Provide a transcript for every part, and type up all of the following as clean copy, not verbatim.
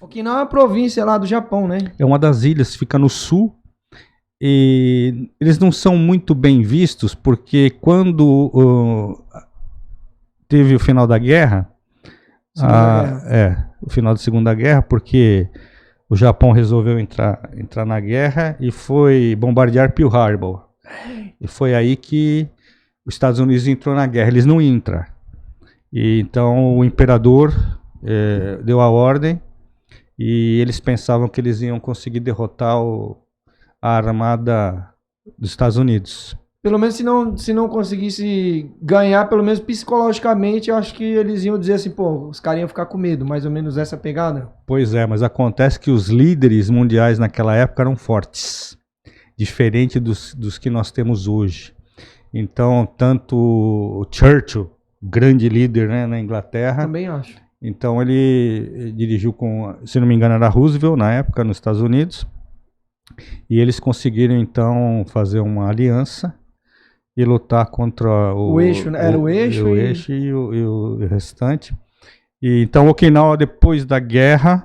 Okinawa é uma província lá do Japão, né? É uma das ilhas, fica no sul. E eles não são muito bem vistos, porque quando teve o final da guerra, o final da Segunda Guerra, porque o Japão resolveu entrar na guerra e foi bombardear Pearl Harbor. E foi aí que os Estados Unidos entrou na guerra. Eles não iam entrar. E então o imperador deu a ordem e eles pensavam que eles iam conseguir derrotar a armada dos Estados Unidos. Pelo menos se não conseguisse ganhar, pelo menos psicologicamente, eu acho que eles iam dizer assim, pô, os caras iam ficar com medo, mais ou menos essa pegada. Pois é, mas acontece que os líderes mundiais naquela época eram fortes, diferente dos que nós temos hoje. Então, tanto o Churchill, grande líder, né, na Inglaterra... Também acho. Então ele dirigiu com, se não me engano, era Roosevelt na época, nos Estados Unidos. E eles conseguiram, então, fazer uma aliança e lutar contra o eixo, né? Era o eixo e o restante. E, então, Okinawa, depois da guerra,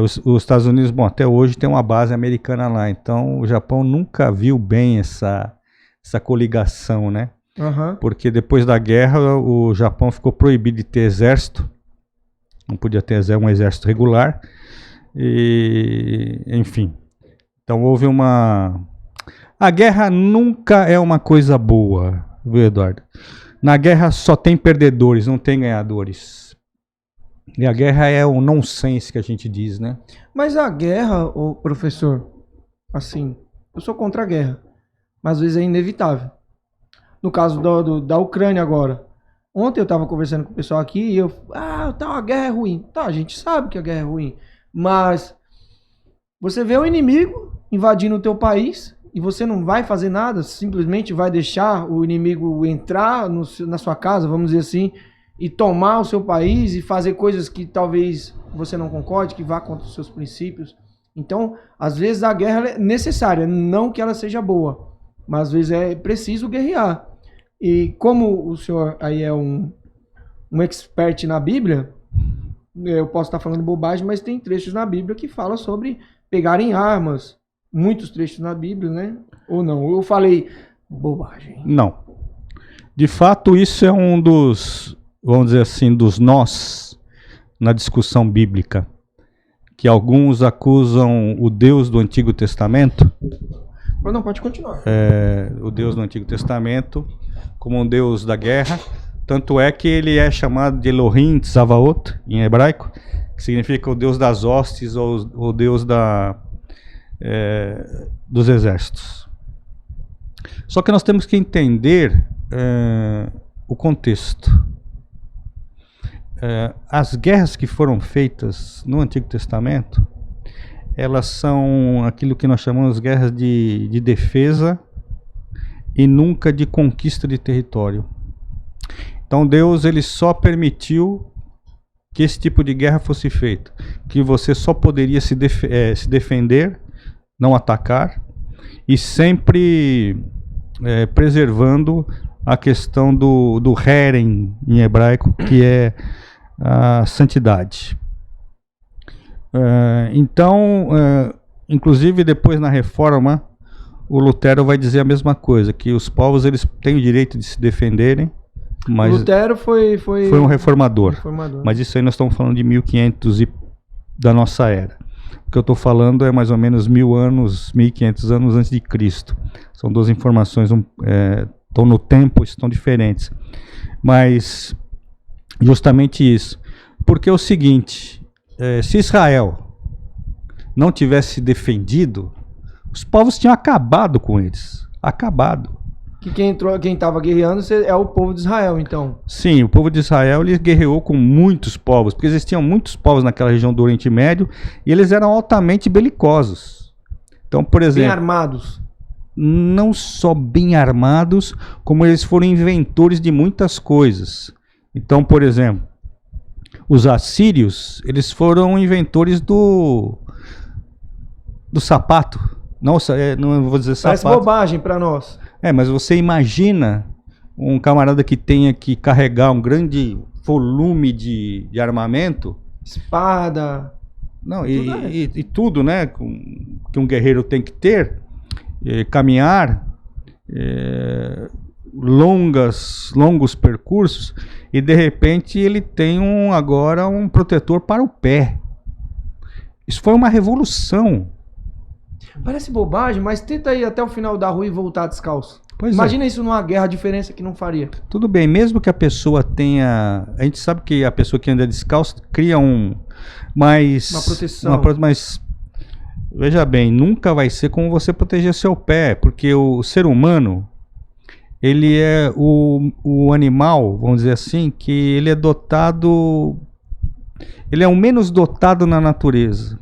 os Estados Unidos, bom, até hoje tem uma base americana lá. Então, o Japão nunca viu bem essa coligação, né? Uhum. Porque depois da guerra, o Japão ficou proibido de ter exército. Não podia ter um exército regular. E, enfim... Então houve A guerra nunca é uma coisa boa, viu, Eduardo? Na guerra só tem perdedores, não tem ganhadores. E a guerra é o nonsense que a gente diz, né? Mas a guerra, ô professor, assim, eu sou contra a guerra, mas às vezes é inevitável. No caso da Ucrânia agora. Ontem eu estava conversando com o pessoal aqui e a guerra é ruim. Tá, a gente sabe que a guerra é ruim, mas você vê o inimigo invadindo o teu país e você não vai fazer nada, simplesmente vai deixar o inimigo entrar na sua casa, vamos dizer assim, e tomar o seu país e fazer coisas que talvez você não concorde, que vá contra os seus princípios. Então, às vezes a guerra é necessária, não que ela seja boa, mas às vezes é preciso guerrear. E como o senhor aí é um expert na Bíblia, eu posso estar falando bobagem, mas tem trechos na Bíblia que falam sobre pegarem armas, muitos trechos na Bíblia, né? Ou não? Eu falei bobagem. Não. De fato, isso é um dos, vamos dizer assim, dos nós na discussão bíblica, que alguns acusam o Deus do Antigo Testamento. Não, pode continuar. O Deus do Antigo Testamento como um Deus da guerra. Tanto é que ele é chamado de Elohim Tzavaot, em hebraico, que significa o Deus das hostes ou o Deus dos exércitos. Só que nós temos que entender o contexto. As guerras que foram feitas no Antigo Testamento, elas são aquilo que nós chamamos de guerras de defesa e nunca de conquista de território. Então Deus ele só permitiu que esse tipo de guerra fosse feito, que você só poderia se defender, não atacar, e sempre preservando a questão do herem em hebraico, que é a santidade. Então, inclusive depois na Reforma, o Lutero vai dizer a mesma coisa, que os povos eles têm o direito de se defenderem, mas Lutero foi um reformador. Mas isso aí nós estamos falando de 1500 da nossa era. O que eu estou falando é mais ou menos 1000 anos, 1500 anos antes de Cristo. São duas informações, estão no tempo, estão diferentes. Mas justamente isso. Porque é o seguinte, se Israel não tivesse defendido, os povos tinham acabado com eles. Acabado. Que quem estava guerreando é o povo de Israel, então. Sim, o povo de Israel ele guerreou com muitos povos, porque existiam muitos povos naquela região do Oriente Médio e eles eram altamente belicosos. Então, por exemplo... Bem armados. Não só bem armados, como eles foram inventores de muitas coisas. Então, por exemplo, os assírios, eles foram inventores do sapato. Não vou dizer sapato. Parece bobagem para nós. Mas você imagina um camarada que tenha que carregar um grande volume de armamento, Espada. Não, Tudo e tudo, né, que um guerreiro tem que ter, caminhar, longos percursos, e de repente ele tem agora um protetor para o pé. Isso foi uma revolução. Parece bobagem, mas tenta ir até o final da rua e voltar descalço. Pois Imagina isso numa guerra, a diferença que não faria. Tudo bem, mesmo que a pessoa tenha... A gente sabe que a pessoa que anda descalço cria uma proteção. Mas, veja bem, nunca vai ser como você proteger seu pé, porque o ser humano, ele é o animal, vamos dizer assim, que ele é dotado... Ele é o menos dotado na natureza.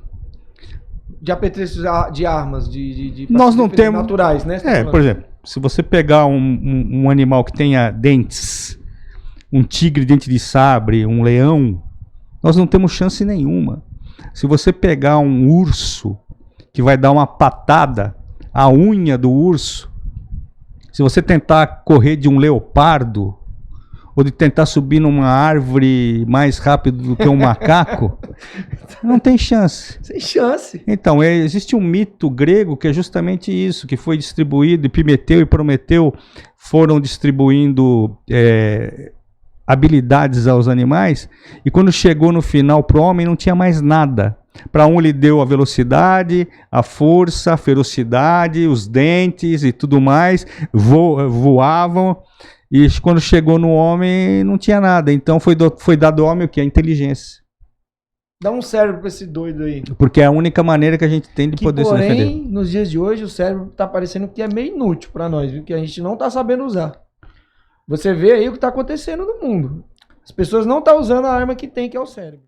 De apetrechos de armas, de Nós não temos... naturais, né? Por exemplo, se você pegar um animal que tenha dentes, um tigre dente de sabre, um leão, nós não temos chance nenhuma. Se você pegar um urso que vai dar uma patada, a unha do urso, se você tentar correr de um leopardo, ou de tentar subir numa árvore mais rápido do que um macaco, não tem chance. Sem chance. Então, existe um mito grego que é justamente isso, que foi distribuído, e Epimeteu e Prometeu foram distribuindo habilidades aos animais, e quando chegou no final para o homem não tinha mais nada. Para um ele deu a velocidade, a força, a ferocidade, os dentes e tudo mais, voavam, e quando chegou no homem não tinha nada. Então foi dado ao homem o que? A inteligência. Dá um cérebro pra esse doido aí. Porque é a única maneira que a gente tem de poder se defender. Porém, nos dias de hoje, o cérebro tá parecendo que é meio inútil para nós, viu? Que a gente não tá sabendo usar. Você vê aí o que tá acontecendo no mundo. As pessoas não estão usando a arma que tem, que é o cérebro.